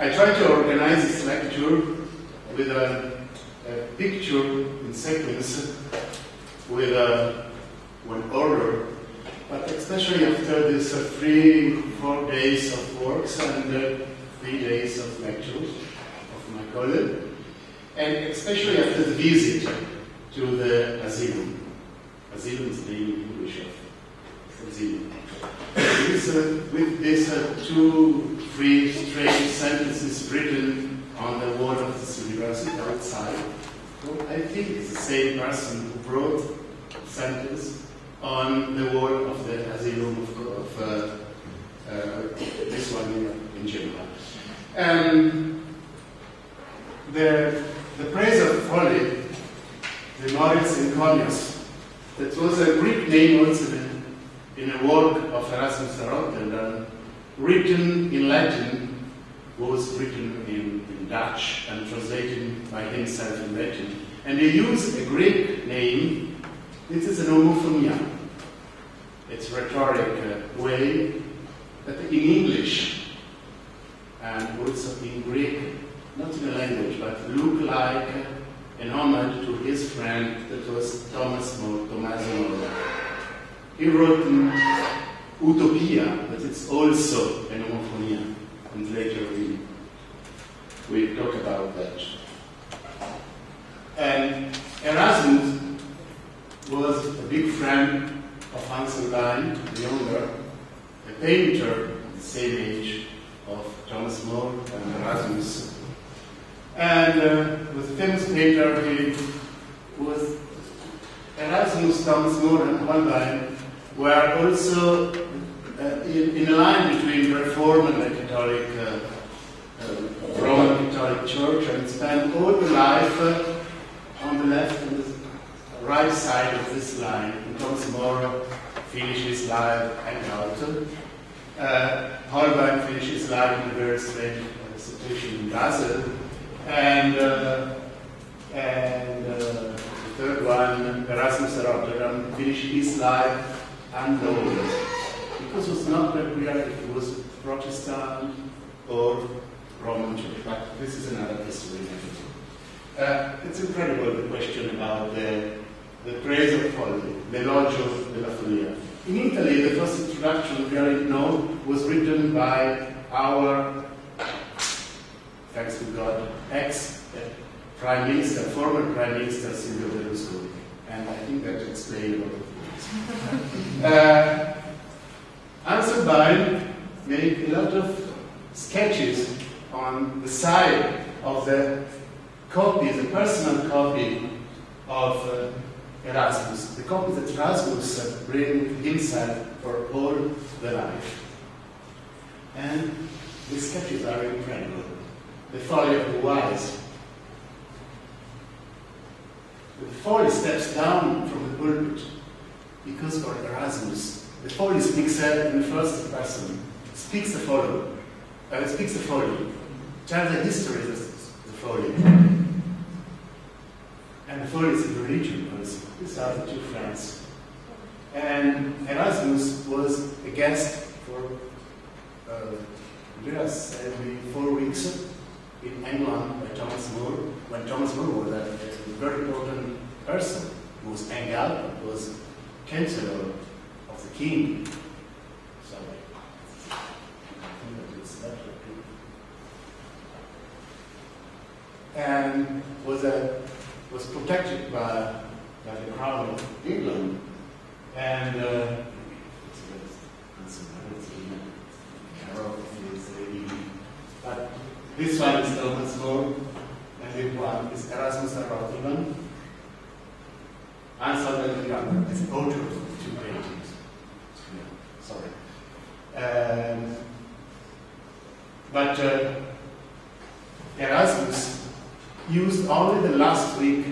I tried to organize this lecture with a picture in sequence, with one order, but especially after this 3-4 days of works and 3 days of lectures of my colleague, and especially after the visit to the asylum. Asylum is the name in English of asylum. With these 2-3 strange sentences written on the wall of this university outside. So I think it's the same person who wrote the sentence on the wall of the asylum of this one in Genoa. The praise of folly, the Moritz and Conius, that was a Greek name also in a work of Erasmus de Rotterdam, written in Latin, was written in Dutch and translated by himself in Latin. And he used a Greek name. This is an homophonia. It's a rhetoric way that in English and also in Greek, not in the language, but look like an homage to his friend that was Tommaso Moro. He wrote Utopia, but it's also an homophonia, and later we talk about that. And Erasmus was a big friend of Hans Holbein, the younger, a painter of the same age of Thomas More and Erasmus. And was a famous painter. He was Erasmus, Thomas More, and Holbein were also in a line between Reform and the Catholic, Roman Catholic Church, and spent all the life on the left and the right side of this line. And Thomas More finished his life hanging out. Holbein finished his life in a very strange situation in Basel. And the third one, Erasmus de Rotterdam, finished his life unknown, because it was not very clear if it was Protestant or Roman Church, but this is another history. It's incredible, the question about the praise of folly, l'elogio della follia. In Italy, the first introduction we already know was written by our, thanks to God, ex-Prime Minister, former Prime Minister Silvio Berlusconi. And I think that explains a lot of things. Hans Holbein made a lot of sketches on the side of the copy, the personal copy of Erasmus, the copy that Erasmus bring himself for all the life. And the sketches are incredible. The folly of the wise. The folly steps down from the pulpit because for Erasmus, the folly speaks in the first person, speaks the folly, tells the history of the folly. And the folly is a religion also. These are the two friends. And Erasmus was a guest for just every 4 weeks in England by Thomas More, when Thomas More was a very important person who was hanged out and was Chancellor of the King. Sorry. I think that it's better too. And was protected by the Crown of England. And but this one is Thomas More, and this one is Erasmus de Rotterdam. Hans Holbein the Younger is the author of the two paintings. Sorry. But Erasmus used only the last week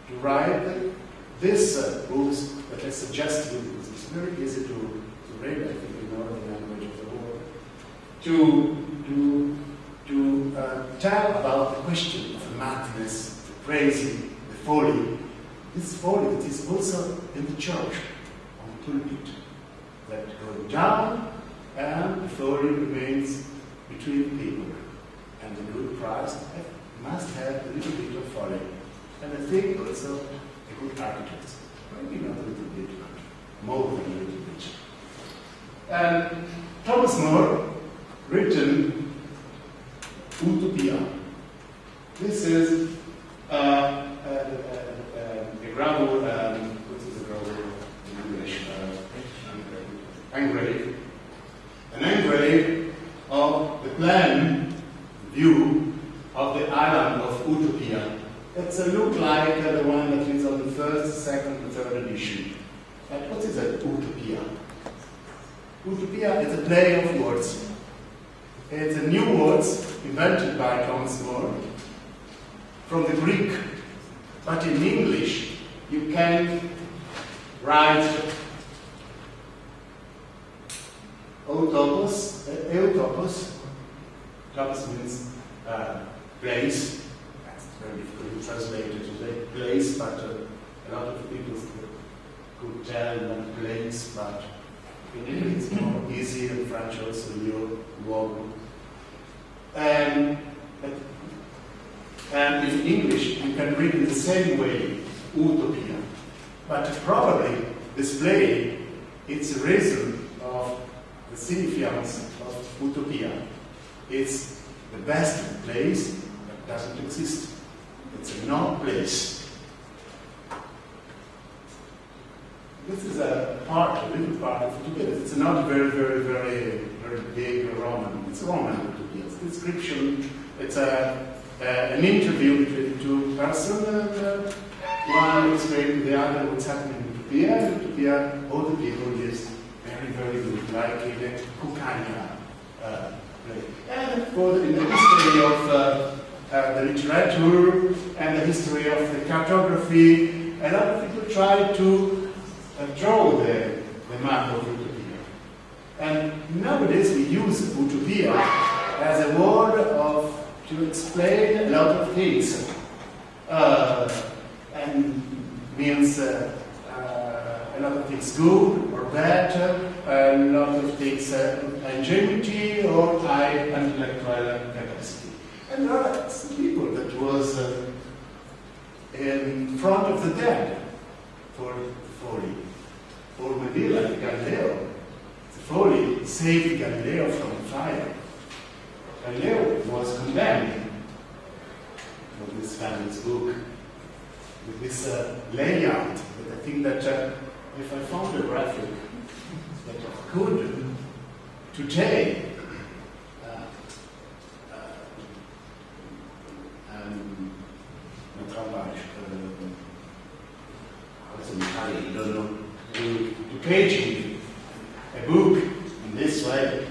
to write this books that I suggest to you. It's very easy to read, I think, in all the language of the world. To tell about the question of the madness, the crazy, the folly. This folly that is also in the church, on the pulpit, that goes down and the folly remains between people. And written Utopia. This is a gravel, what is a gravel in English? Engrave. An engrave of the plan view of the island of Utopia. It's a look like the one that is on the first, second, and third edition. But what is an Utopia? Utopia is a play of words. It's a new words invented by Thomas More from the Greek. But in English, you can write Eutopos. Eutopos means place. That's very difficult to translate it today. Place, but a lot of people could tell that place, but in English it's more easy, in French also, warm. And in English you can read it the same way, Utopia. But probably this play, it's a reason of the significance of Utopia. It's the best place that doesn't exist. It's a non-place. This is a little part of Utopia. It's not very big roman. It's a roman Utopia. It's a description. It's an interview between two persons, and one explaining to the other what's happening in Utopia. In Utopia, all the people lived very good, like in the Cucania play. And for in the history of the literature and the history of the cartography, a lot of people try to draw the map of Utopia. And nowadays we use Utopia as a word to explain a lot of things. And means a lot of things good or bad, a lot of things ingenuity or high intellectual capacity. And there are some people that was in front of the dead for folly. Or maybe like Galileo. The folly saved Galileo from fire. Galileo was condemned for this famous book with this layout. But I think that if I found a graphic that could today to paging a book in this way,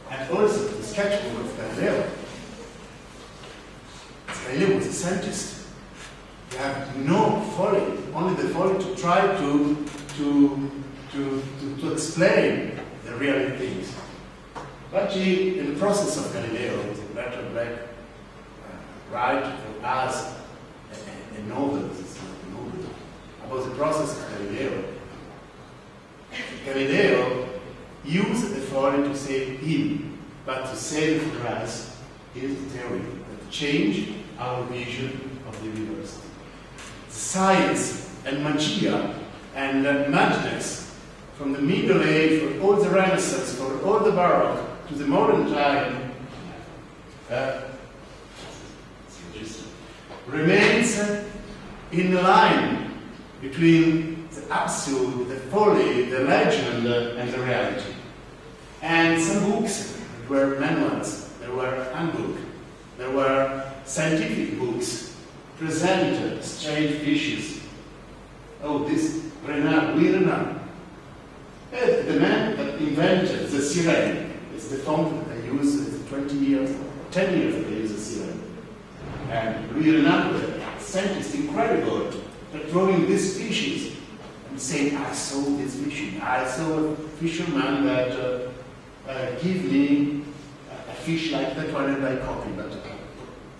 and also the sketchbook of Galileo. Galileo was a scientist. He had no folly, only the folly to try to explain the real things. But he, in the process of Galileo, it's a better black write for us a novel. It's not a novel about the process of Galileo. Galileo used the folly to save him, but to save for us his theory that changed our vision of the universe. Science and magia and madness from the Middle Age, for all the Renaissance, for all the Baroque, to the modern time, remains in line between the absolute, the folly, the legend, and the reality. And some books were manuals, there were handbooks, there were scientific books, presented strange fishes. Oh, this Renard, the man that invented the siren. It's the font that I use 20 years, 10 years ago I use the siren. And Louis Renard, the scientist, incredible, that drawing this species and saying, I saw this fish. I saw a fisherman that give me a fish like that one and I copy, but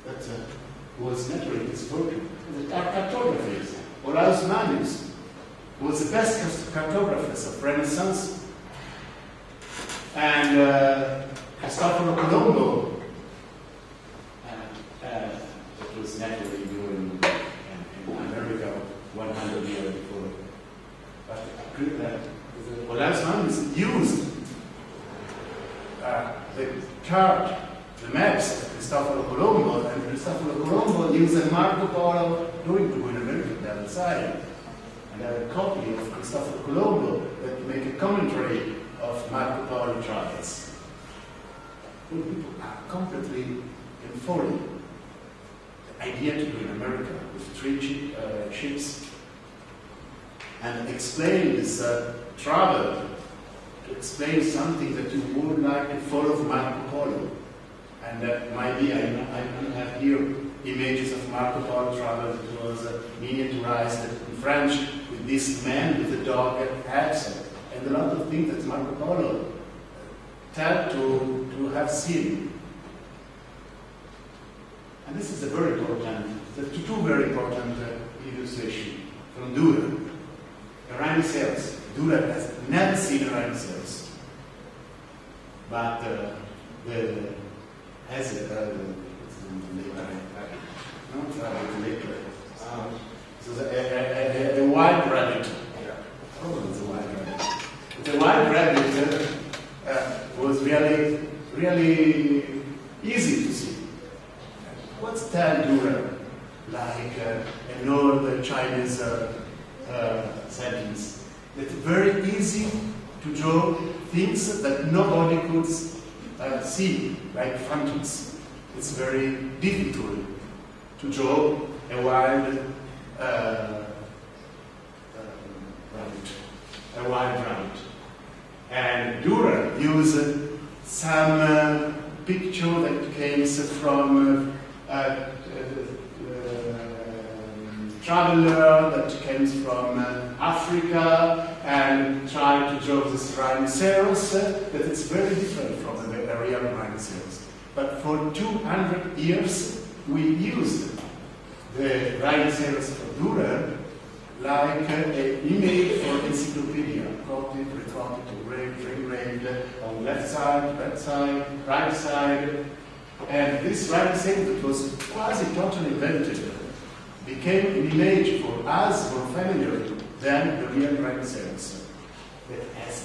that was naturally his broken. The cartographers, Olaus Manus, was the best cartographers of Renaissance, and Cristoforo Colombo, that was naturally born in America 100 years before. But Olaus Manus used the maps of Cristoforo Colombo, and Cristoforo Colombo used Marco Polo going to America the other side. And I have a copy of Cristoforo Colombo that make a commentary of Marco Polo travels. People are completely in folly. The idea to go in America with 3 ships and explain this travel, to explain something that you would like to follow from Marco Polo. And maybe I have here images of Marco Polo travel that was miniaturized in French with this man with the dog accent, and a lot of things that Marco Polo tell to have seen. And this is a very important, two very important illustrations from Dürer. The rhinoceros. Dürer has never seen a rhinoceros, but has it. So a wild rabbit. Oh, it's a wild rabbit. The wild rabbit was really easy to see. What's that Dürer? Like an old Chinese sentence. It's very easy to draw things that nobody could see, like phantoms. It's very difficult to draw a wild rabbit. And Dürer used some picture that came from traveler that came from Africa and tried to draw this rhinoceros, that it's very different from the real rhinoceros. But for 200 years we used the rhinoceros for Dürer like an image for encyclopedia, copied, recorded, engraved on left side, right side. And this rhinoceros that was quasi totally invented became an image for us more familiar than the real rhinoceros. It has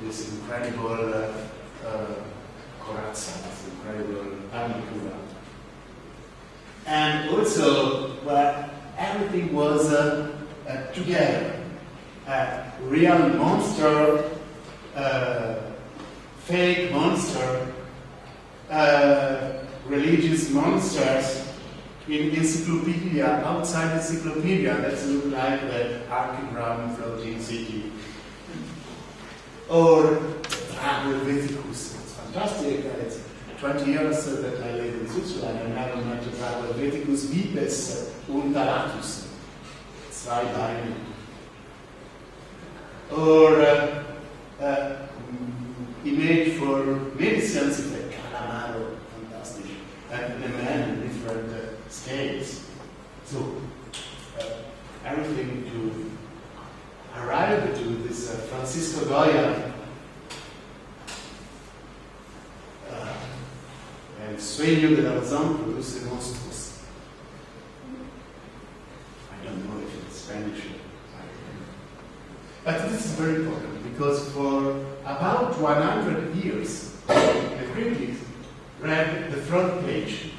this incredible corazza, this incredible armatura. And also, everything was together. Real monster, fake monster, religious monsters, in encyclopedia, outside encyclopedia, that look like the archigram floating city. Or Helveticus. It's fantastic. It's 20 years that I live in Switzerland and never met Helveticus vipes untalatus. Zwei Beine. Or image for medicines like calamaro, fantastic. And the man in different scales. So, everything to arrive to this Francisco Goya el sueño de la razón produce monstruos. I don't know if it's Spanish. But this is very important because for about 100 years, the critics read the front page.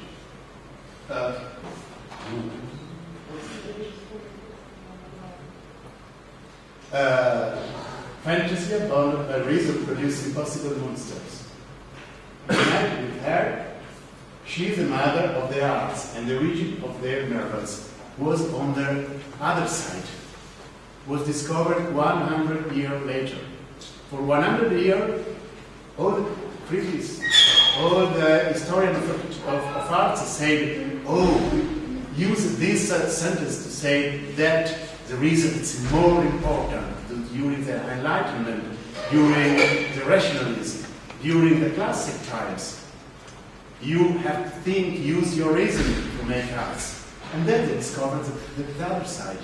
Fantasy about a reason producing possible monsters. United with her, she is the mother of the arts and the origin of their miracles was on the other side. Was discovered 100 years later. For 100 years, all the critics, all the historians of arts said, use this sentence to say that the reason it's more important during the Enlightenment, during the Rationalism, during the classic times. You have to think, use your reason to make arts. And then they discovered the other side.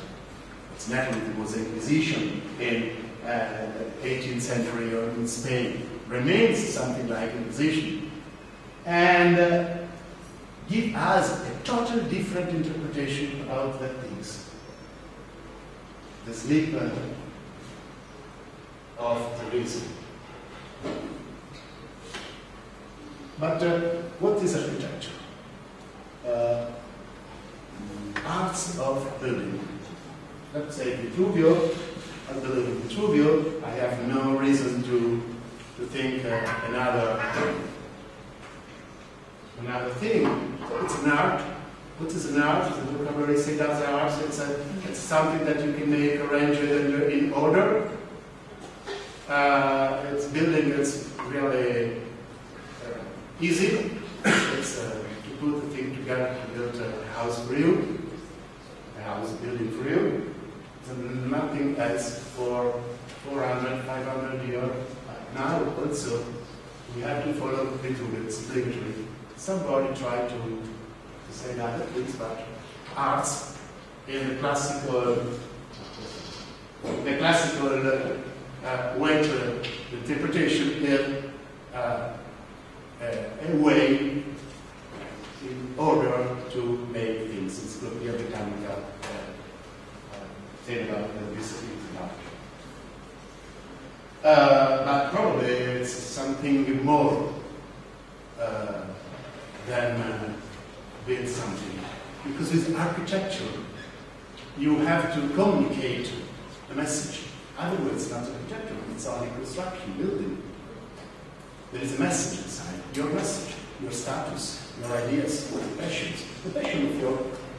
It's naturally there was Inquisition in 18th century or in Spain. Remains something like Inquisition. And give us a totally different interpretation about the things. The sleep of the reason. But what is architecture? Arts of building. Let's say Vitruvio, I believe in Vitruvio, I have no reason to think another thing. It's an art. What is an art? The vocabulary says that's art. It's something that you can make arranged in order. It's building. It's really easy. It's to put the thing together to build a house for you, a house building for you. There's nothing else for 400, 500 years. Now also we have to follow Vitruvio. It's obligatory. Somebody tried to say that at least, but arts in the classical way to interpretation is a way in order to make things. It's going to be a mechanical thing about this. But probably it's something more than build something. Because with architecture, you have to communicate a message. Otherwise, it's not architecture, it's only construction, building. There is a message inside, your message, your status, your ideas, your passions, the passion of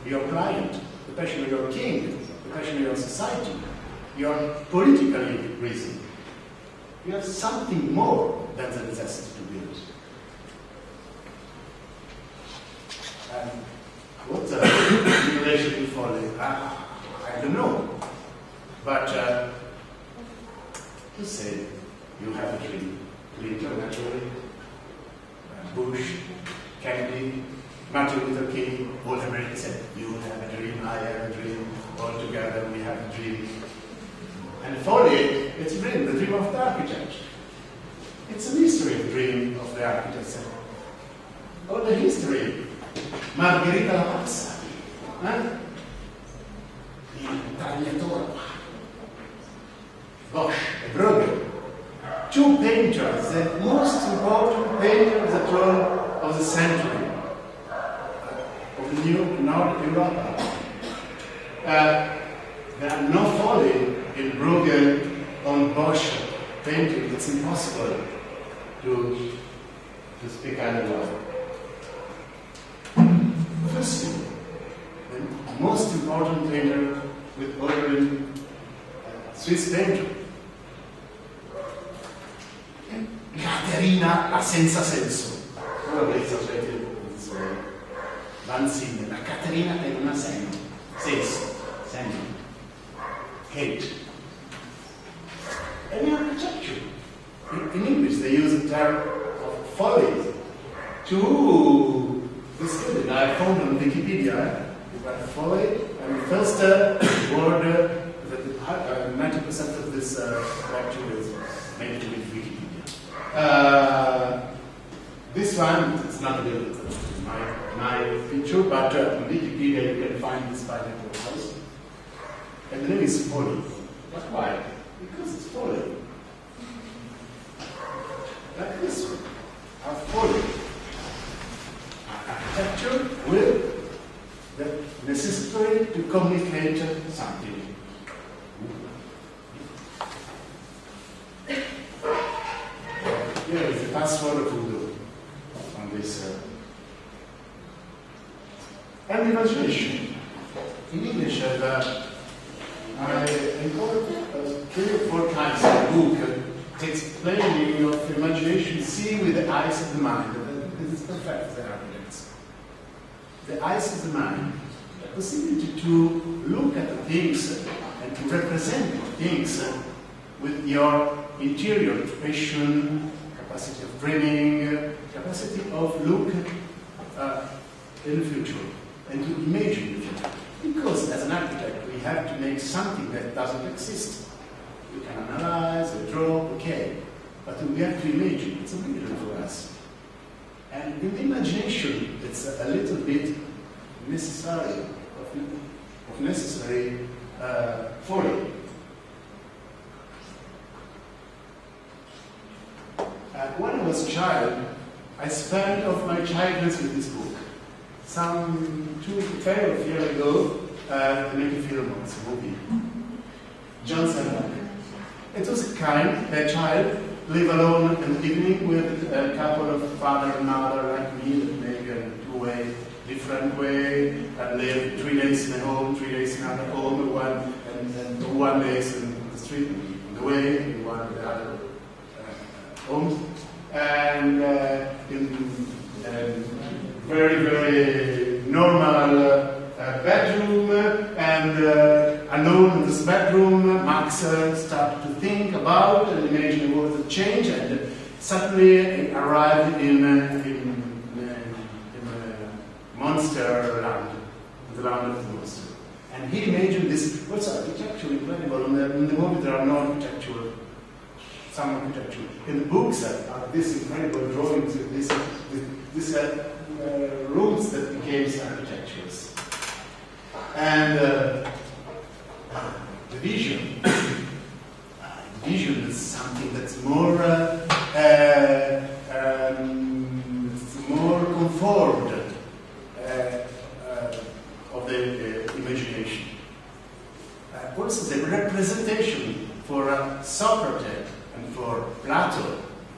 your client, the passion of your king, the passion of your society, your political reason. You have something more than the necessity to build. And what's in relation to folly? I don't know. But to say you have a dream, Clinton naturally, Bush, Kennedy, Martin Luther King, all Americans said, you have a dream, I have a dream, all together we have a dream. And folly, it's a dream, the dream of the architect. It's a history of the dream of the architect. All the history. Margherita la Pazza, il tagliatore, Bosch e Bruegel, two painters, the most important painters at all of the century, of the new North Europe. There are no folly in Bruegel on Bosch painting. It's impossible to speak otherwise. First thing, the most important painter with ordering Swiss painter. Caterina la senza senso. Probably it's translated this way. Lanzini, la Caterina che non ha senso. Senso. Hate. And in architecture, in English they use the term of folly to describe it. I found on Wikipedia, folly, and the first word that 90% of this lecture is made with Wikipedia. This one is not available in my feature, but on Wikipedia you can find this by the house. And the name is folly. But why? Because it's folly. Like this one. A folly. Architecture with the necessity to communicate something. Here is the password of Voodoo on this. And imagination. In English, I encountered 3 or 4 times in the book explaining of imagination, see with the eyes of the mind. This is perfect for architects. The eyes of the mind, the possibility to look at the things and to represent things with your interior passion, capacity of dreaming, capacity of look in the future and to imagine the future. Because as an architect, we have to make something that doesn't exist. We can analyze, draw, okay, but we have to imagine. It's a obligatory for us. And in the imagination, it's a little bit necessary, of necessary folly. when I was a child, I spent of my childhood with this book. Some 12 years ago, they made a film, it's a movie. John Sandberg. It was a child, live alone in the evening with a couple of father and mother like me, that maybe in a two-way, different way, and live 3 days in a home, 3 days in another home, and 1 day in the street, on the way, in one of the other homes. And in very, very normal bedroom, and alone in this bedroom, Max started to think about and imagine what would change, and suddenly arrived in monster land, the land of the monster. And he imagined this, what's architecture incredible, in the movie there are no architecture, some architecture. In the books are these incredible drawings, these rooms that became architectures. And the vision is something that's more conformed of the imagination. Also, the representation for Socrates and for Plato,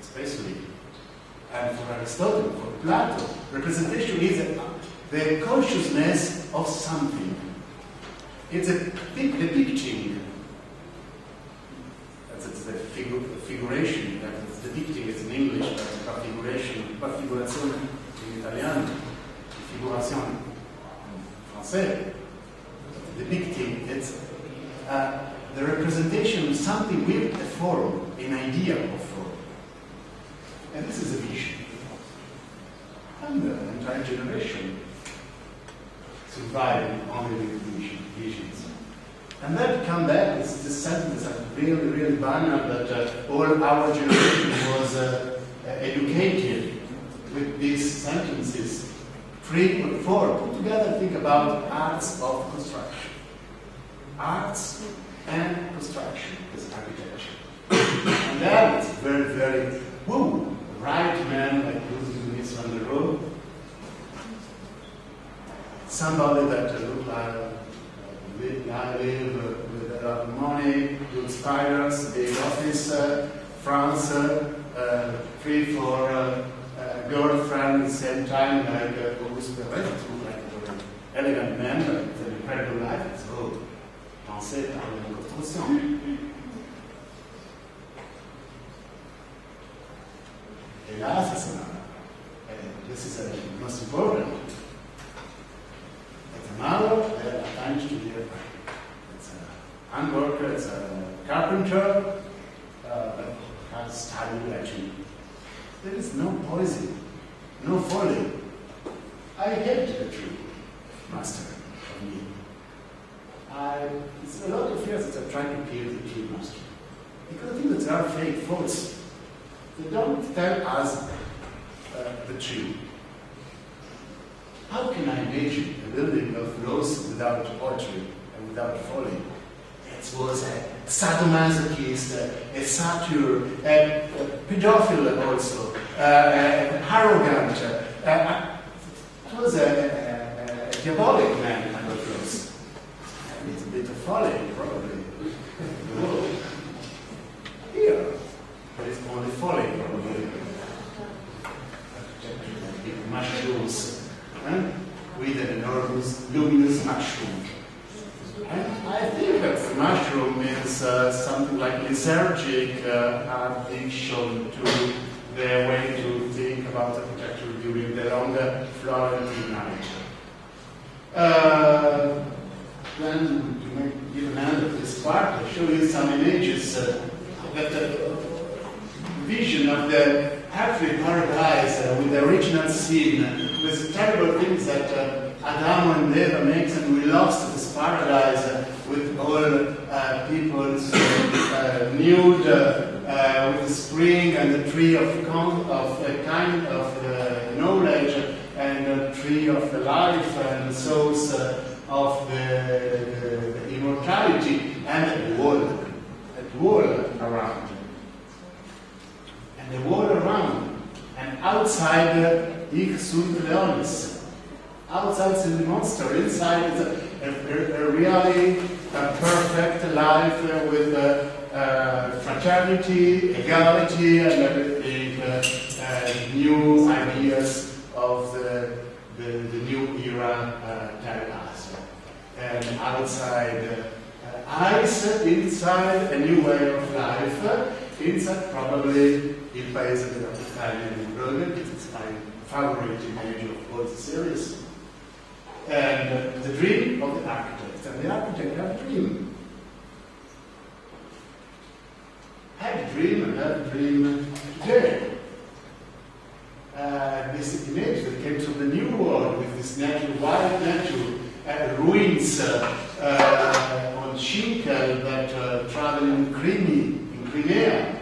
especially, and for Aristotle, for Plato, representation is the consciousness of something. It's a depicting. That's the figuration. That's depicting. It's in English, but configuration, configuration in Italiano, figuration in Français. Depicting. It's the representation of something with a form, an idea of form. And this is a vision. And the entire generation surviving only with visions. And then come back, it's this sentence that really, really banal, that all our generation was educated with these sentences, 3 or 4, put together, think about arts of construction. Arts and construction is architecture. And then it's very, very, woo, right man, like using this on the road. Somebody that look like live with a lot of money, good spiders, big office, France, 3, 4 girlfriend at the same time, like Auguste Perret, like an elegant man, but it's an incredible life. It's all pensé par la construction. Et là, this is the most important. It's a mother, they are attached to the it's a hand worker, it's a carpenter, that has studied actually. There is no poison, no folly. I hate the tree, master of me. It's a lot of years that I try to kill the tree master. Because I think that they are fake, false. They don't tell us the truth. How can I imagine a building of laws without poetry and without folly? It was a sadomasochist, a satyr, a pedophile also, arrogant. It was a diabolic man under clothes. A little bit of folly, probably. Here, there is only folly, probably. Big mushrooms, with an enormous, luminous mushroom. And I think that the mushroom is something like lethargic addiction to their way to think about architecture during the longer Florentine night. Then, to give an end of this part, I'll show you some images that vision of the earthly paradise with the original scene, with terrible things that Adam and Eva makes, and we lost this paradise with all people nude, with the spring and the tree of a kind of knowledge, and the tree of the life and the source of the immortality, and the wall around. And the wall around outside ich sunt leonis. Outside is the monster, inside is a really perfect life with fraternity, equality, and everything, new ideas of the new era tell us. And outside ice, inside a new way of life, inside probably il paese della Italia di Brugge, it's my favorite image of all the series. And the dream of the architect. And the architect had a dream. Had a dream today. This image that came from the New World with this natural, wild nature, ruins on Schinkel that travel in Crimea,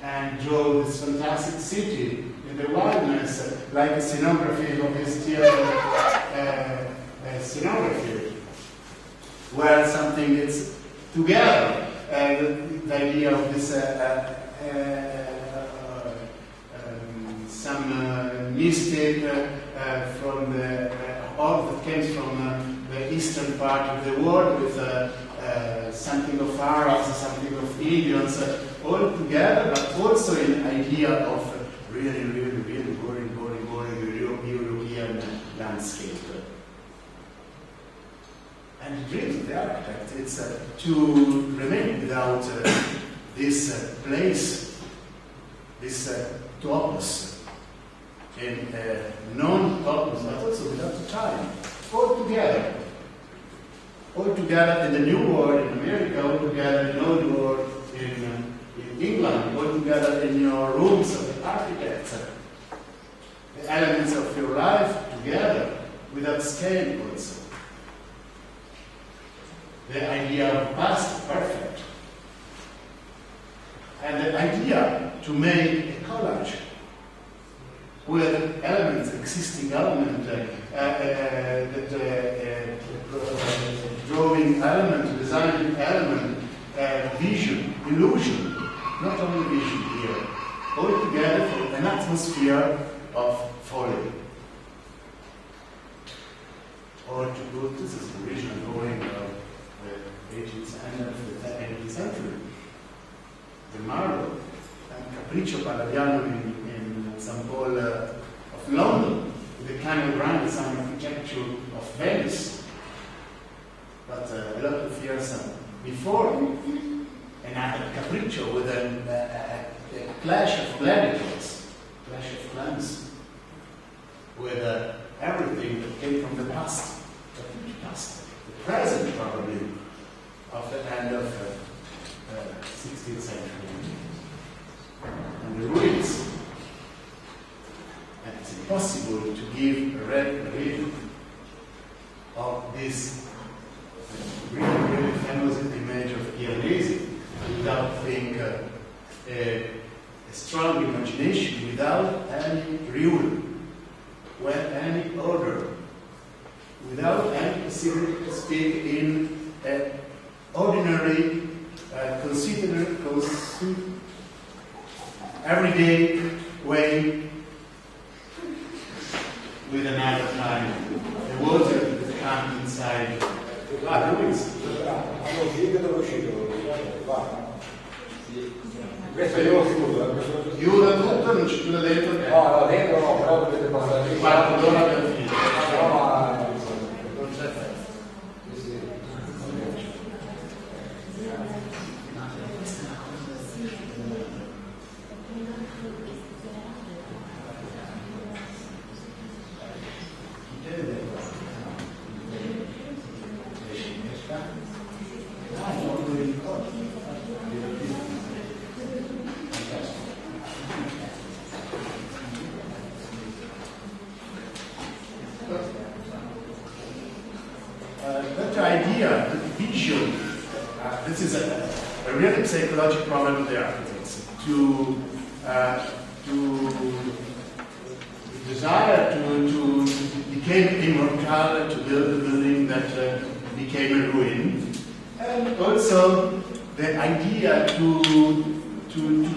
and draw this fantastic city in the wilderness, like a scenography of his theater. Scenography, where something is together. The idea of this some mystic from the all that comes from the eastern part of the world with something of Arabs, something of Indians, all together, but also an idea of really boring European landscape. And the dream of the architect is to remain without this place, this topos, and non-topos, but also without the time. All together in the New World in America, all together in the Old World in England, all together in your rooms of the architects. The elements of your life together, without scale also. The idea of past perfect. And the idea to make a collage with elements, existing element, drawing element, designing element, vision, illusion, not only vision here, all together for an atmosphere of folly. Or to put, this is the original drawing of the 18th and the 18th century. The marble and Capriccio Palladiano in St. Paul of London, the kind of grand design architecture of Venice. But a lot of years before, another Capriccio with a clash of gladiators, clash of clans, with everything that came from the past. The present probably of the end of 16th century, and the ruins. And it's impossible to give a read of this really famous image of Piranesi without think a strong imagination, without any rule, without any order, without any possibility to speak in an ordinary, everyday way, with another kind. The water that comes inside the ruins. Questo io lo chiudo. Chiuda tutto, non ci chiuda dentro. No, dentro no, però dovete passare lì. Quarto d'ora per finire. No, ma non c'è freddo. That idea, the vision, this is a really psychological problem of the architects, to desire to become immortal, to build a building that became a ruin, and also the idea to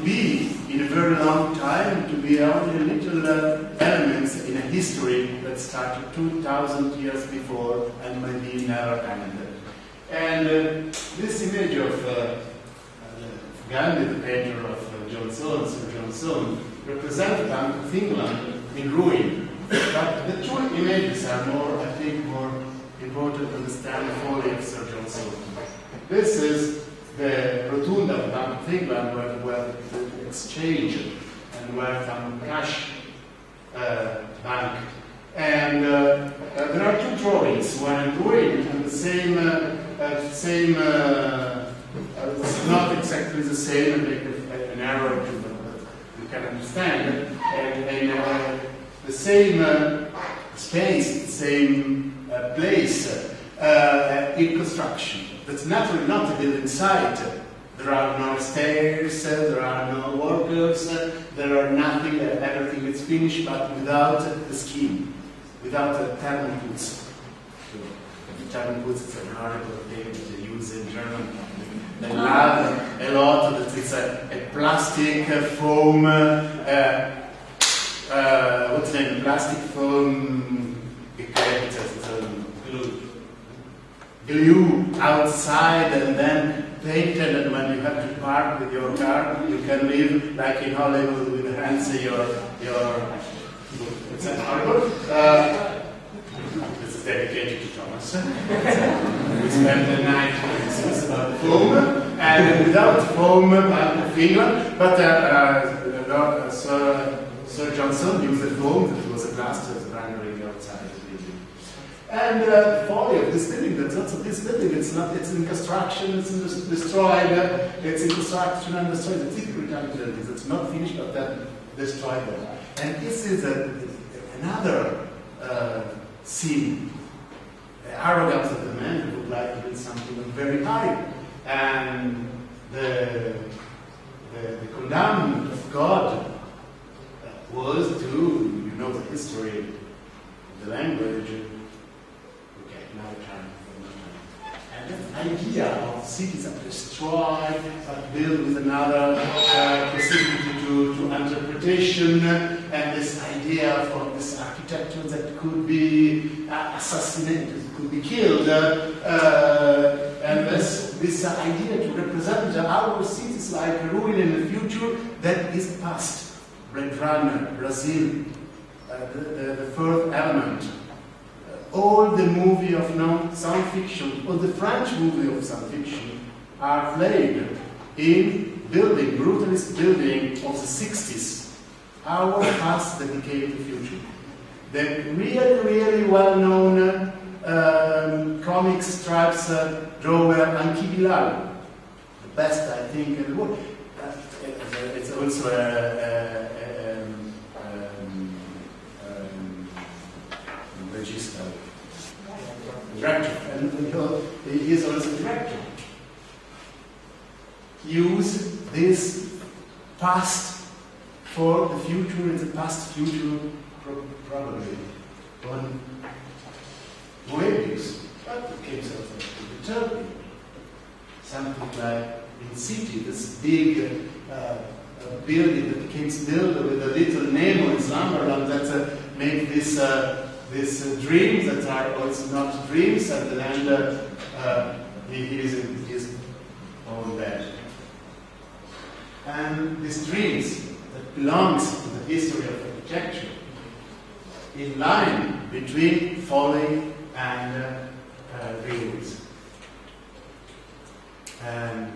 be in a very long time to be only little elements in a history that started 2,000 years before and maybe never ended. And this image of Gandhi, the painter of Sir John Soane, represented England in ruin. But the two images are more, I think, more important to understand the folly of Sir John Soane. This is the rotunda of Bank of England where the exchange and where some cash bank. And there are two drawings, one in ruin and the same, it's not exactly the same, an error to you can understand, and the same space, the same place in construction. That's naturally not a building site. There are no stairs, there are no workers, there are nothing, everything is finished, but without the scheme, without the thermoputs. The thermoputs is an horrible thing that they use in German. They love a lot that it's a plastic foam, what's the name? Plastic foam glue outside and then painted, and when you have to park with your car, you can live like in Hollywood with hands your it's not horrible. This is dedicated to Thomas. We spent the night discussing about foam, and without foam, Finland, but Sir John Soane used the foam that was a plaster rendering outside the building. And the folly of this building, that's also this building, it's in construction, it's destroyed, it's in construction and destroyed. The typical Italian buildings, it's not finished, but then destroyed them. And this is another scene, the arrogance of the man who would like to build something very high. And the commandment of God was to, you know the history, the language, okay, now time. And that idea of cities are destroyed, but built with another possibility to interpretation, and this idea of this architecture that could be assassinated, could be killed, and this idea to represent our cities like a ruin in the future that is past. Blade Runner, Brazil, the Fourth Element, all the movie of science fiction, or the French movie of science fiction, are played in building, brutalist building of the 60s. Our past dedicated to the future. The really well-known comic strips drawer Anki Bilal, the best I think in the world. It's also a regista, director, and he is also a director. Use this past for the future, and the past future probably on Moebius, but it came out of Turkey. Something like in city, this big building that became built with a little name on Slumberland that made this dreams that are also not dreams, and then he is in his own bed. And these dreams that belongs to the history of architecture, in line between folly and realism. And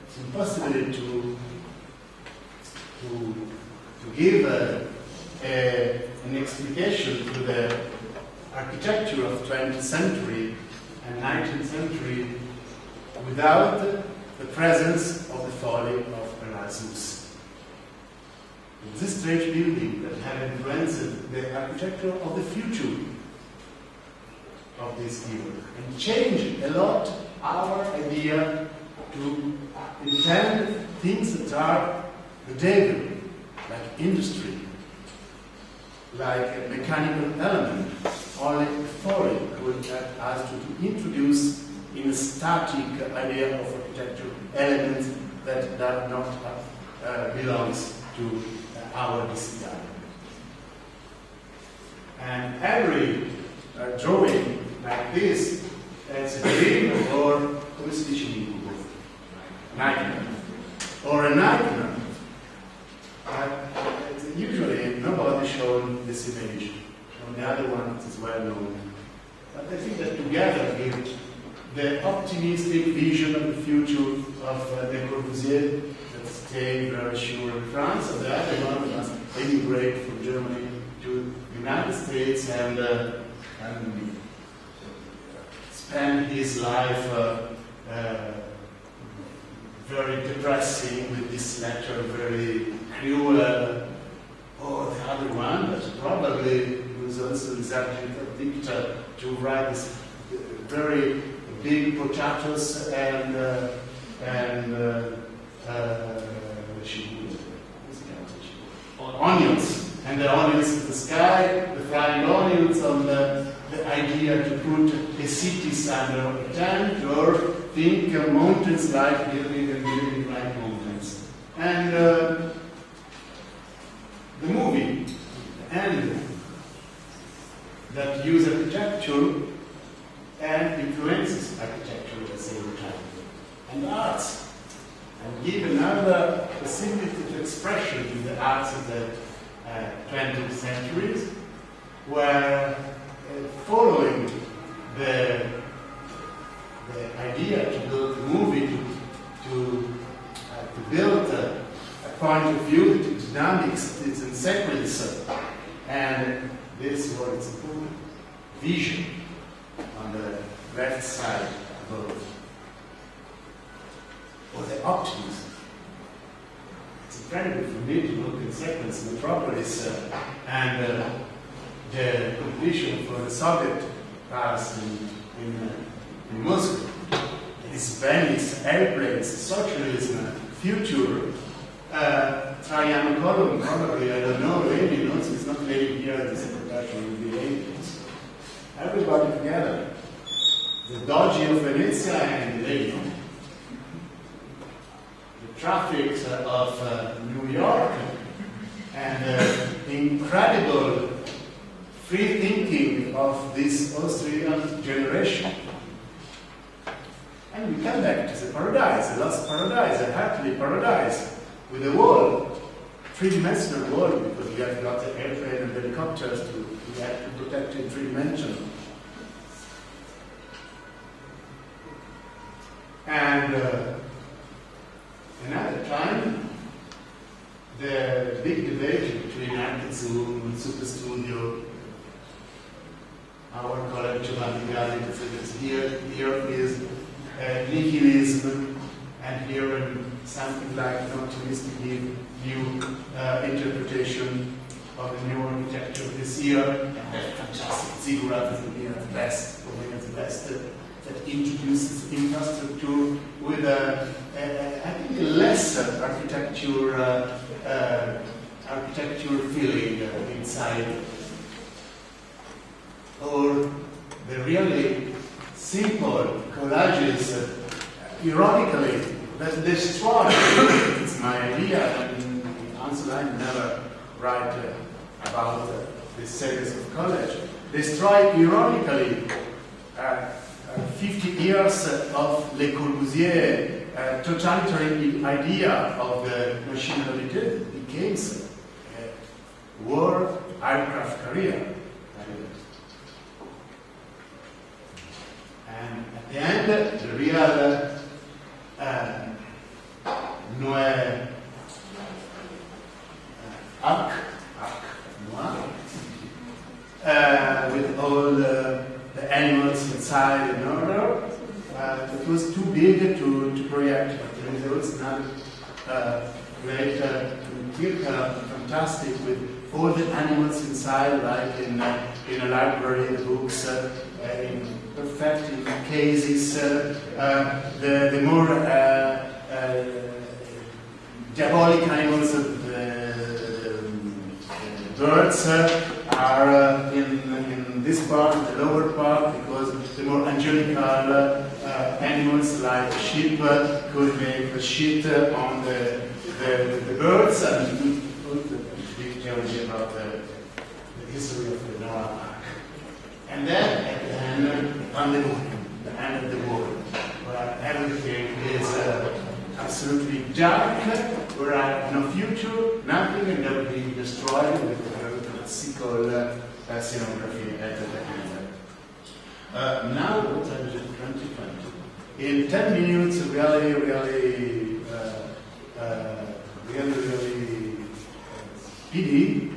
it's impossible to give an explication to the architecture of 20th century and 19th century without the presence of the folly of Erasmus. This strange building that had influenced the architecture of the future of this era and changed a lot our idea to intend things that are the devil, like industry, like a mechanical element, only folly could have us to introduce in a static idea of architecture elements that do not belongs to our discipline. And every drawing like this has a dream or nightmare. Or a nightmare. Usually nobody shows this image. On the other one it is well known. But I think that together with the optimistic vision of the future of Le Corbusier that stayed very sure in France, and the other one must emigrate from Germany to the United States and spend his life very depressing with this letter, very cruel. Or the other one that probably was also exactly addicted to write this very big potatoes and onions, and the onions in the sky, the flying onions on the idea to put a city under a tent, or think mountains like building and building like mountains. And the movie and that use architecture and influences architecture at the same time, and arts, and give another significant expression to the arts of the 20th centuries, where following the idea to build a movie, to build a point of view, the dynamics, its sequence, and this was its vision on the left side above, or the optimism. It's incredible for me to look at sequence and the properties and the completion for the Soviet past in Moscow. This Venice, airplanes, socialism, future, Traiano column, probably, I don't know, really, you know, so it's not laying here, this production will be 80s. Everybody together. The Doge of Venezia and Leo. The traffic of New York, and the incredible free thinking of this Austrian generation. And we come back to the paradise, the lost paradise, a happy paradise, with a wall, three-dimensional wall, because we have got the airplane and helicopters we have to protect in three-dimensional. And another time, the big debate between Architecture and Super Studio, our colleague Giovanni Galli says here is nihilism, and here something like an optimistic view interpretation of the new architecture this year. Fantastic ziggurat is here the best, the best that introduces infrastructure with I think a lesser architecture feeling inside, or the really simple collages, ironically, that destroy. It's my idea, and Ansel I never write about this series of college. Destroy ironically 50 years of Le Corbusier totalitarian idea of the nationalité became a war aircraft carrier. And at the end, the real Noé Arc Noir, with all the animals inside in order. It was too big to project, but there was another great fantastic with all the animals inside, like in a library, the books, in perfect in cases, the more diabolic animals of the birds are in this part, the lower part, because the more angelical animals like sheep could make a shit on the birds, and will be destroyed with the classical scenography at the end. Now, what time is it? 2020. In 10 minutes, really speedy,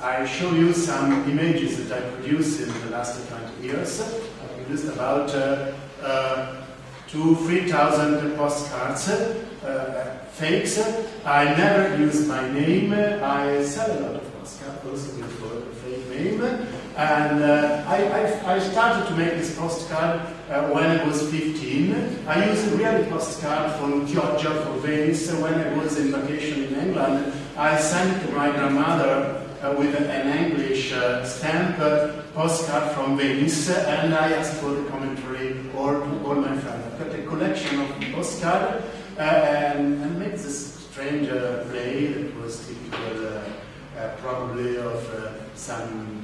I show you some images that I produced in the last 20 years. I produced about 2,000-3,000 postcards, fakes. I never use my name. I sell a lot of postcards also with a fake name. And I started to make this postcard when I was 15. I used a real postcard from Chioggia, from Venice. When I was in vacation in England, I sent to my grandmother with an English stamp postcard from Venice, and I asked for the commentary or to all my friends. I've got a collection of postcards and made this strange play that was typical probably of some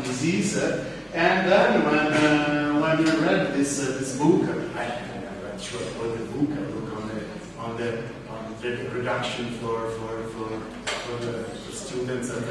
disease. And then when I read this book, I read sure all the book. I look on the reduction for the students that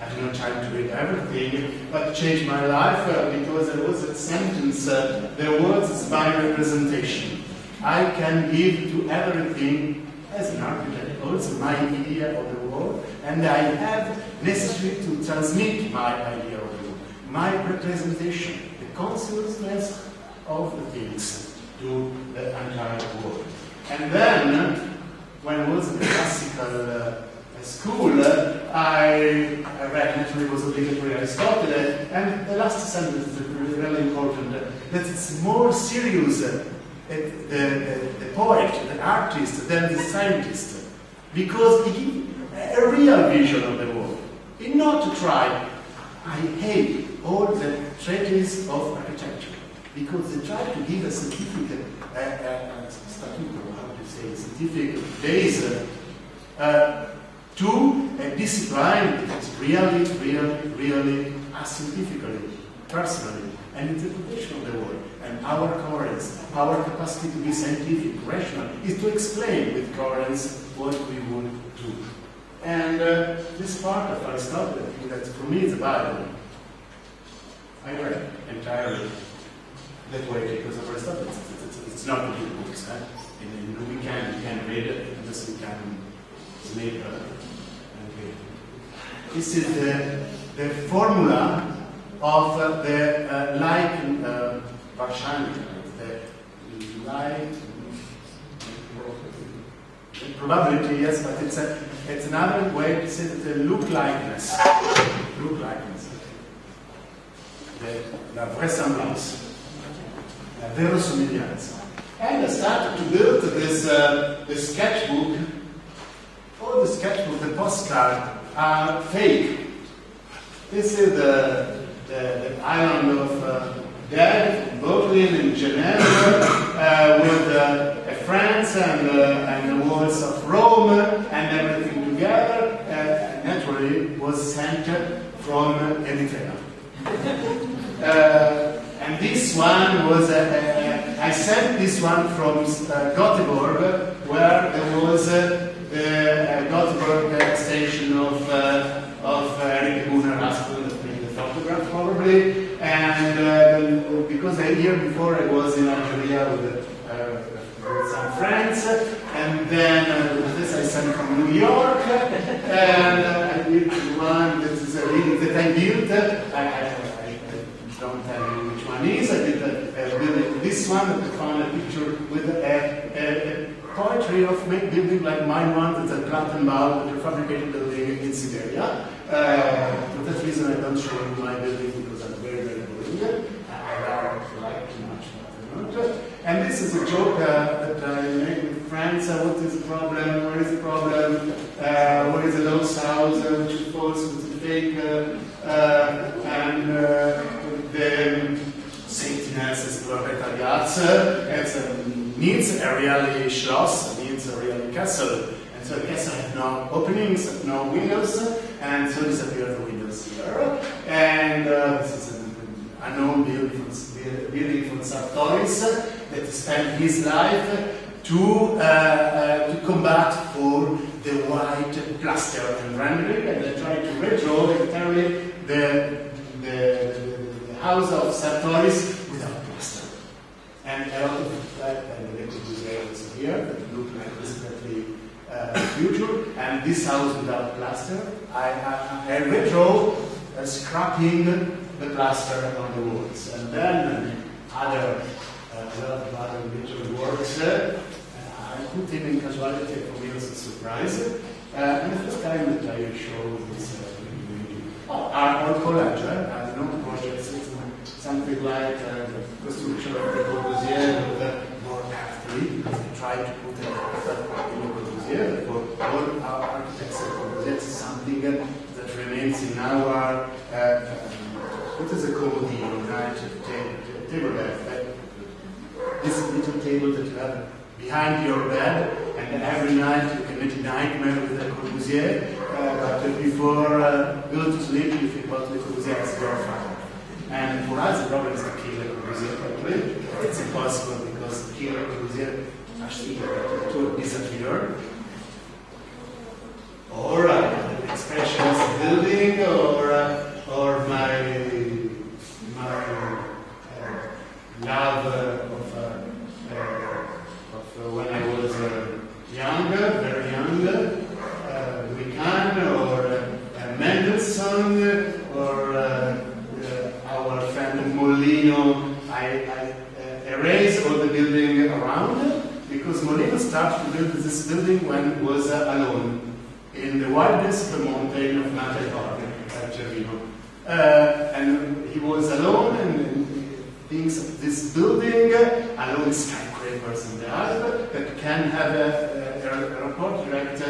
I have no time to read everything, but changed my life because there was a sentence, the words is my representation. I can give to everything as an architect also my idea of the world, and I have necessary to transmit my idea of the world, my representation, the consciousness of the things to the entire world. And then, when I was in the classical school, I read, naturally it was obligatory Aristotle, and the last sentence is really important, that it's more serious, the poet, the artist, than the scientist, because he gives a real vision of the world. In not to try, I hate all the treatises of architecture, because they try to give a scientific scientific base to a discipline that is really scientifically, personally, an interpretation of the world. And our coherence, our capacity to be scientific, rational, is to explain with coherence what we would do. And this part of Aristotle, I think that for me is the Bible. I read entirely that way because of Aristotle. It's not the big books. And we can read it, just we can sleep and read. This is the formula of the light partiality, the light probability, yes, but it's another way to say that the look likeness, la vraisemblance, la verosimiglianza. And I started to build this sketchbook. All the sketchbook, the postcard, are fake. This is the island of Dead, Brooklyn, in Geneva, with France and the walls of Rome, and everything together. Naturally, was sent from Eritrea. And this one was, I sent this one from Gothenburg, where there was the Gothenburg station of Eric Gunnar Aspen, that made the photograph probably, and because a year before I was in Algeria with some friends, and then with this I sent from New York, and I did one that is a reading that I built. I don't tell you which one is. I did this one, I found a picture with a poetry of building like my one, that's a Plattenbau, the fabricated building in Siberia. For that reason I don't show you my building because I'm very boring. I don't like too much. And this is a joke that I make with friends. What is the problem? Where is the problem? Where is the Lowe's house? Which is false? Which is fake? And the safetiness is proletariat. It needs a really Schloss, needs a really castle. And so the castle has no openings, no windows, and so disappear the windows here. And this is an unknown building from Sartoris that spent his life to combat for the white plaster and rendering, and I tried to redraw entirely the house of Sartoris without plaster. And a lot of that, and the also here, that look like basically future, and this house without plaster, I redraw scrapping the plaster on the walls, and then other a lot of other major works. I put him in casualty, for me was a surprise. And the first time that I show this are all collage, no projects, it's something like the construction of the Corbusier with more carefully, because I try to put it in the Corbusier. For all our architects, Corbusier is something that remains in our, what is a comodino, right? Table bed. This little table that you have behind your bed, and every night you can make a nightmare with the Corbusier, but before go to sleep you think about the Corbusier as your father. And for us the problem is to kill the Corbusier properly. It's impossible because to kill the Corbusier actually to disappear. Or expressionist building, or my love of when I was younger, very young, we can, or Mendelssohn, or our friend Molino. I erased all the building around because Molino started to build this building when he was alone in the wildest mountain of Monte Park at Cervino. And he was alone and thinks of this building, along skyscrapers in the Alps, that can have a rapport direct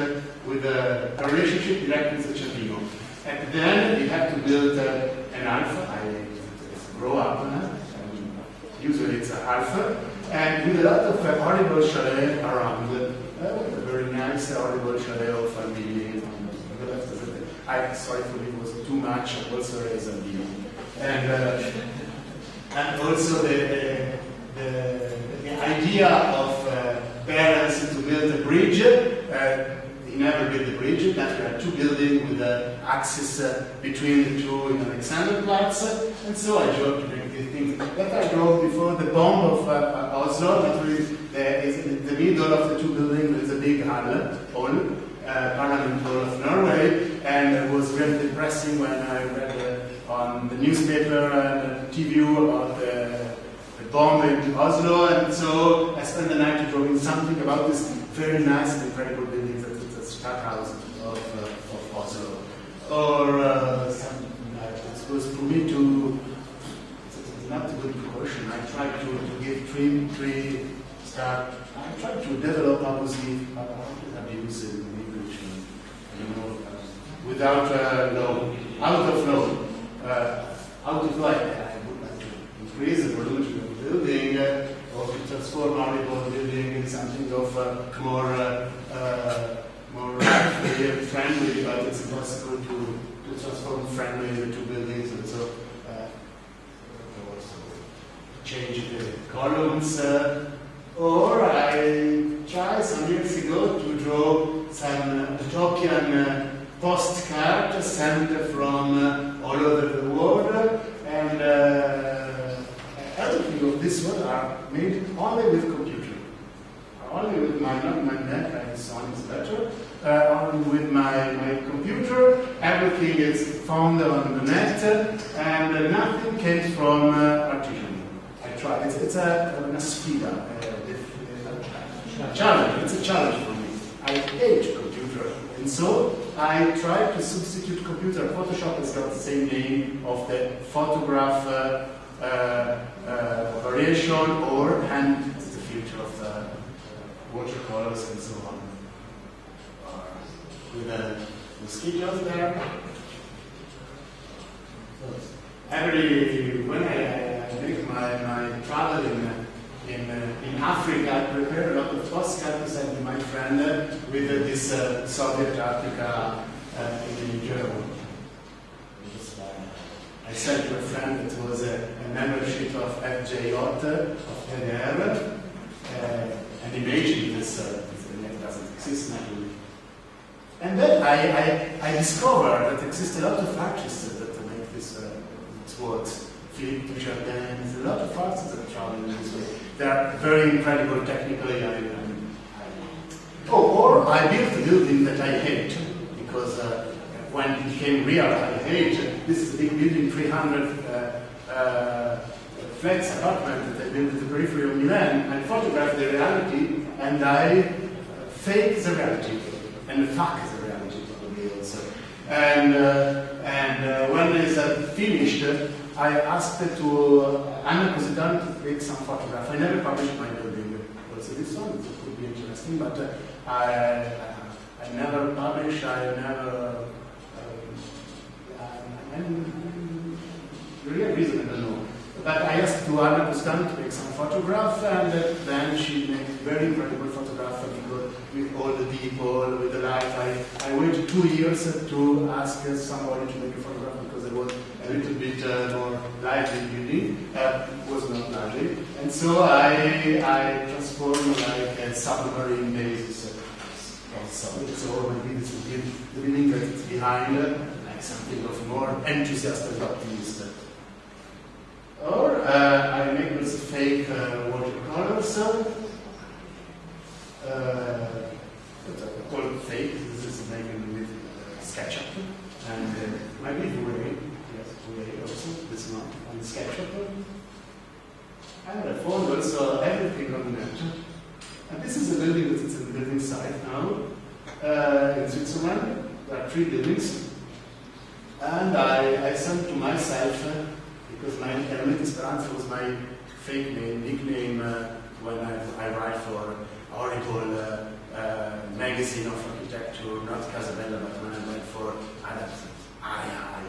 with a relationship direct with the Cervino. And then you have to build an alpha. I grow up on it. Usually it's an alpha, and with a lot of horrible chalet around. A very nice horrible chalet of Albini. I'm sorry for it was too much. Also as Albini. And also the idea of parents to build a bridge. He never built a bridge. That we had two buildings with an axis between the two in Alexanderplatz. And so I drove to make these things. That I drove before the bomb of Oslo. That is in the middle of the two buildings. There's a big hall, Parliament Hall of Norway, and it was really depressing when I read on the newspaper and TV about the bomb in Oslo, and so I spent the night drawing something about this very nice and incredible building that is the Stadthaus of Oslo. Or something like it was for me to, it's not a good proportion. I tried to give three stars. I tried to develop abusive abuse in English, without law, out of law. Out of life, I would like to increase the production of the building, or to transform horrible building in something of more friendly, but it's impossible to transform friendly into buildings, and so change the columns. Or I tried some years ago to draw some utopian postcards sent from all over the world, and everything of this one are made only with computer, only with not my Mac, and so on is better, only with my computer. Everything is found on the net, and nothing came from artisan. I tried. It's a sfida, a challenge. It's a challenge for me. I hate computer, and so I tried to substitute computer. Photoshop has got the same name of the photograph variation, or hand is the future of the watercolors and so on. With the mosquitoes there. When I make my travel in Africa, I prepare a lot of postcards to send to my friend with this Soviet Africa in Nigeria. I sent to a friend that was a membership of FJ of TDR. and imagine this net doesn't exist naturally. And then I discovered that exists a lot of artists that make this works. Philippe Dujardin, there's a lot of artists that travel in this way. They are very incredible technically. Or I built a building that I hate, because when it became real, I hate. This is a big building, 300 flats apartment that I built at the periphery of Milan. I photographed the reality and I fake the reality and fuck the reality probably also. And when it's finished, I asked to Anna Cosidan to take some photograph. I never published my building. Also this one could be interesting, but I never published. The real reason I don't know. But I asked to Anna Cosidan to make some photograph, and then she made very incredible photograph with all the people, with the light. I waited 2 years to ask somebody to make a photograph because it was a little bit more lively building. It was not lively. And so I transformed like a submarine basis of solid. So maybe this will give the building that is behind like something of more enthusiastic optimist. Or I make also fake watercolors. Called fake. This is made with SketchUp and maybe Way. Yes, Way also. This one on SketchUp. And I found also everything on the net. And this is a building that is in the building site now in Switzerland. There are 3 buildings, and I sent to myself because my Hermet Esperanza was my fake name, nickname when I write for horrible magazine of architecture, not Casabella, but when I went for I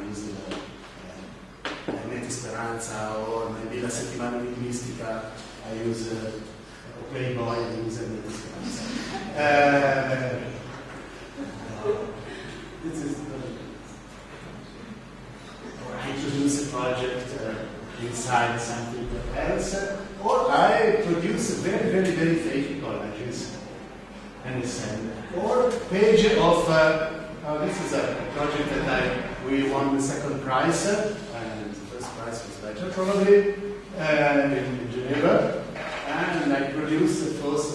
used Hermet Esperanza, or maybe La Settimana Enigmistica, I use Playboy, I use Hermet Esperanza. This is I introduce a project inside something else, or I produce very, very, very fake collages and send. Or page of this is a project that we won the 2nd prize, and the 1st prize was better probably in Geneva, and I produced the first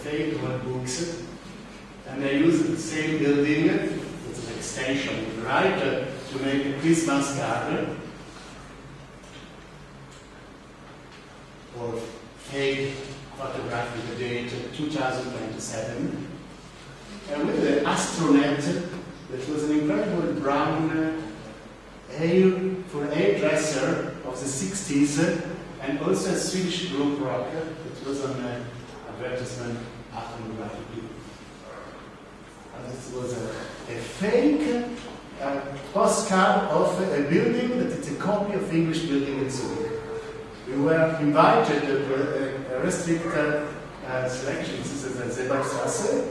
fake books, and I used the same building, it's an extension, right? To make a Christmas card or fake photograph with the date 2027, and with the astronaut that was an incredible brown hairdresser of the 60s, and also a Swedish group rock that was on an advertisement Aftonbladet. This was a fake postcard of a building that is a copy of English building in Zurich. We were invited to a restricted selection, this is the Sebastian,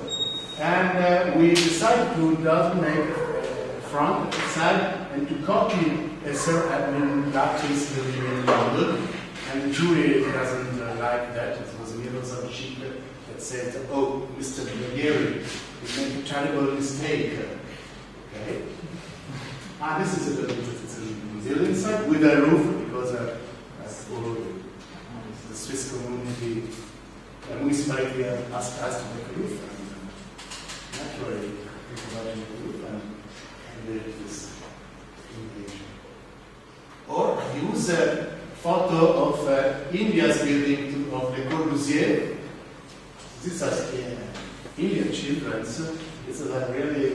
and we decided to not make a front, side, and to copy a Sir Edmund Baptist building in London. And the jury doesn't like that. It was mirrors on sheet that said, "Oh, Mr. Braghieri, you made a terrible mistake." Okay. This is a building that is a building site with a roof, because the Swiss community, the municipality asked us to make a roof, and naturally we provided a roof and did this invitation. Or use a photo of India's building of Le Corbusier. This is Indian children. This is a really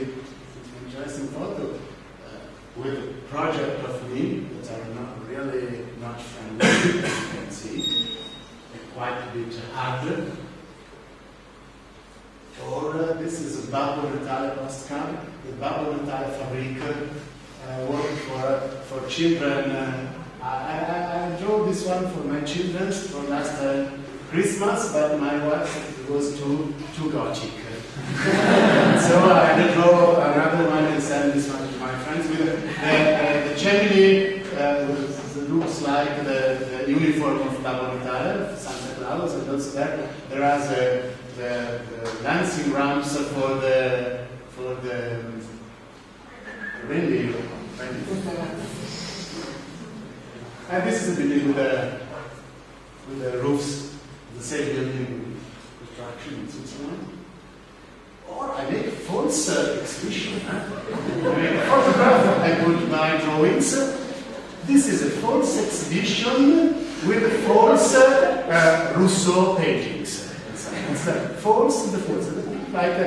interesting photo. With a project of me that I'm not really not friendly, as you can see, quite a bit harder. Or this is a Babbo Natale postcard, the Babbo Natale Fabrik, work for children. I drew this one for my children for last Christmas, but my wife said it was too gothic. So I draw another one and send this one to my friends. With the chimney looks like the uniform of Babbo Natale, Santa Claus. house, and also there are the dancing ramps for the reindeer. And this is a building with the roofs, the same building construction in Switzerland. Or I make a false exhibition. I make a photograph, I put my drawings. This is a false exhibition with false Rousseau paintings. It's false and the false. Like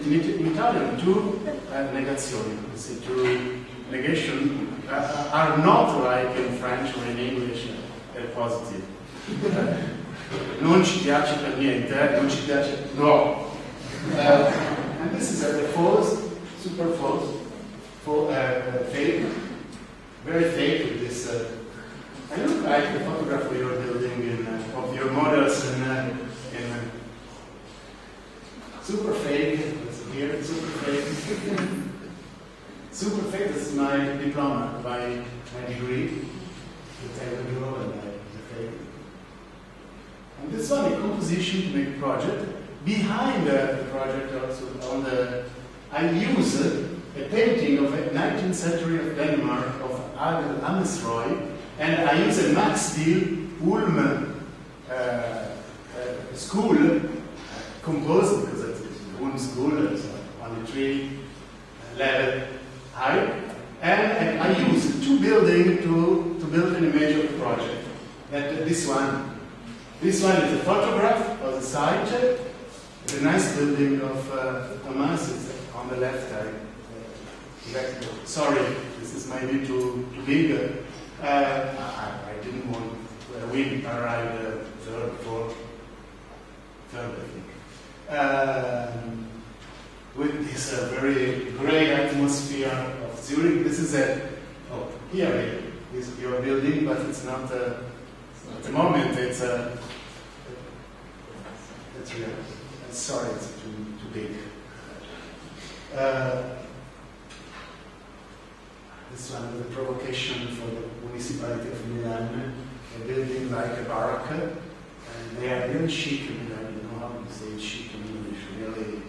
in Italian, two negazioni, two negation are not like in French or in English positive. Non ci piace per niente, non ci piace, no. And this is a false, super false, fake, very fake with this. I look like the photograph we are building of your models in super fake. It's here, super fake. Super fake. This is my diploma, my degree. And this one, a composition to make a project. Behind the project, also I use a painting of the 19th century of Denmark of Adel Amesroy, and I use a Max Steel Ulm school composed because it's Ulm school, it's only 3 level high, and I use 2 buildings to build an image of the project. This one is a photograph of the site. The nice building of Thomas is on the left side. Sorry, this is maybe too big. I didn't want we arrived third, I think. With this very grey atmosphere of Zurich. This is here is your building, but it's not. At the moment, it's real. Sorry, it's too big. This one is a provocation for the municipality of Milan, a building like a barrack, and they are really chic in Milan. You know how to say chic in English, really.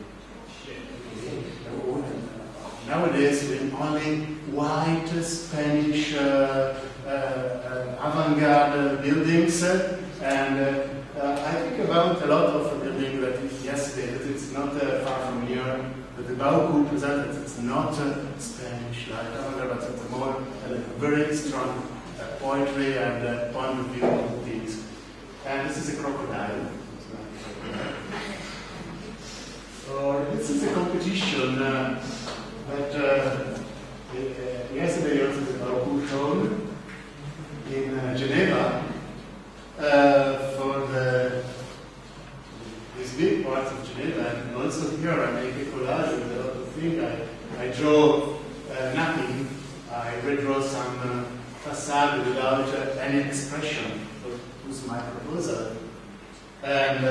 Nowadays, with only white Spanish avant-garde buildings, and I think about a lot of buildings that yesterday, that it's not far from here, but the Bauku presented it's not Spanish like avant-garde, but it's more very strong poetry and point of view of things. And this is a crocodile. This is a competition that yesterday also the Bauku shown in Geneva for this big part of Geneva, and also here I make a collage with a lot of things. I draw nothing. I redraw some facade without any expression. Who's my proposal? And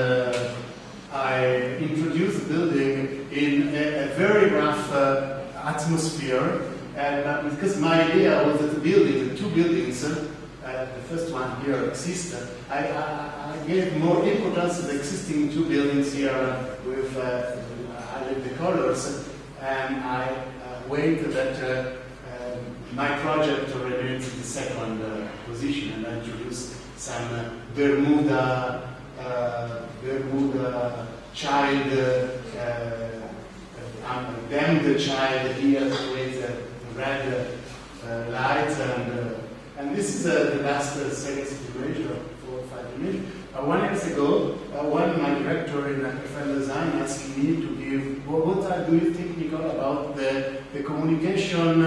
I introduced the building in a very rough atmosphere, and because my idea was that the 2 buildings, the first one here exists, I gave more importance to the existing 2 buildings here with the colors, and I waited that my project remains in the second position, and I introduced some Bermuda child, damned child here with red lights, and this is the last series image, 4 or 5 images. 1 year ago, one my director in FL Design asked me to give, what do you think, Nicola, about the communication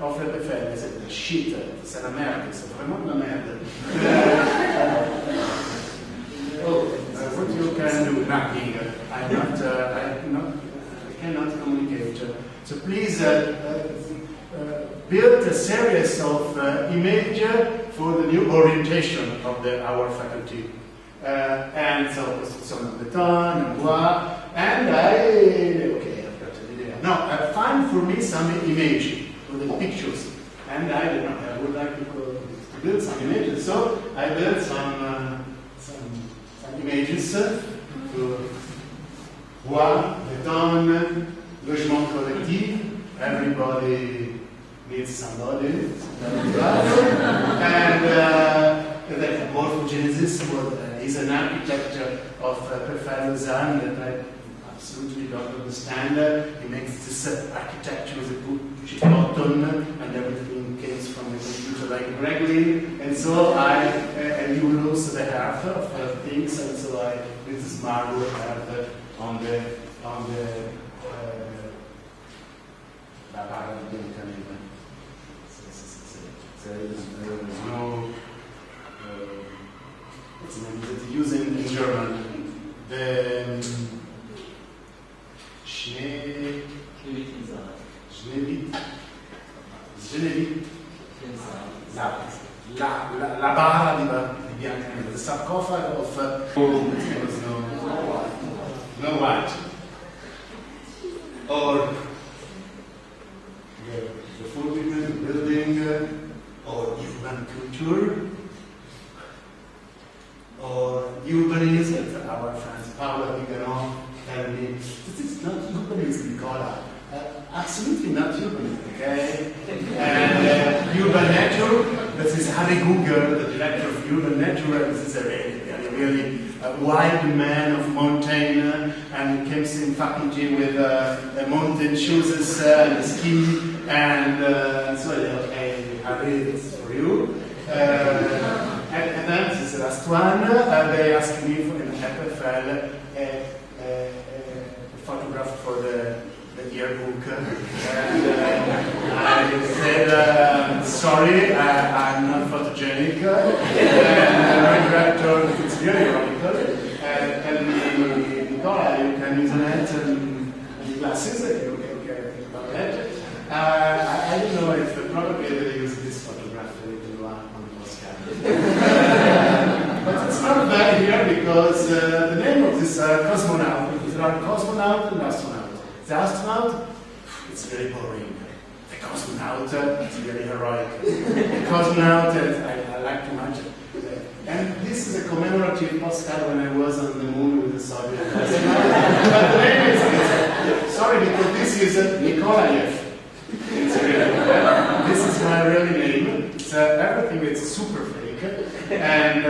of FL? I said, shit, c'est la merde, c'est vraiment la merde. What you can do? Nothing. I cannot communicate. So please build a series of images for the new orientation of our faculty. And so, construction of beton and bois. And okay, I've got an idea. Now, find for me some image for the pictures. And I would like to build some images. So I built some images. Roi, Beton, logement collectif, everybody needs somebody. And that morphogenesis is an architecture of Perfect Lausanne that I absolutely don't understand. He makes this architecture with a push button and everything comes from the computer like Gregory. And so and you lose the heart of things, and so I with this marble heart on the there is no what's the name that you use in German? The la bara di Biancaneve, the sarcophagus of no white. Or the Fulbright building, or urban culture, or urbanism. Our friends Paolo Vigano tell me this is not urbanism, Nicola. Absolutely not urbanism, okay? And urban nature, this is Harry Google, the director of urban nature, this is a really wide man of mountain, and he comes in fucking gym with mountain shoes and ski, and so okay, Harry, this is for you. And then this is the last one. They asked me for in FFL a photograph for the yearbook, and I said, sorry, I'm not photogenic, and my director, it's really ironical, and Nicola, you can use an hat and glasses, you can think about that. I don't know if probably they use this photograph on the postcard. But it's not bad here because the name of this cosmonaut, there are cosmonaut and astronaut. The astronaut, it's very boring. The cosmonaut, it's very heroic. The cosmonaut, I like too much. And this is a commemorative postcard when I was on the moon with the Soviet astronaut. But the name is, sorry, because this is Nikolaev. It's really, this is my real name. It's everything is super fake. And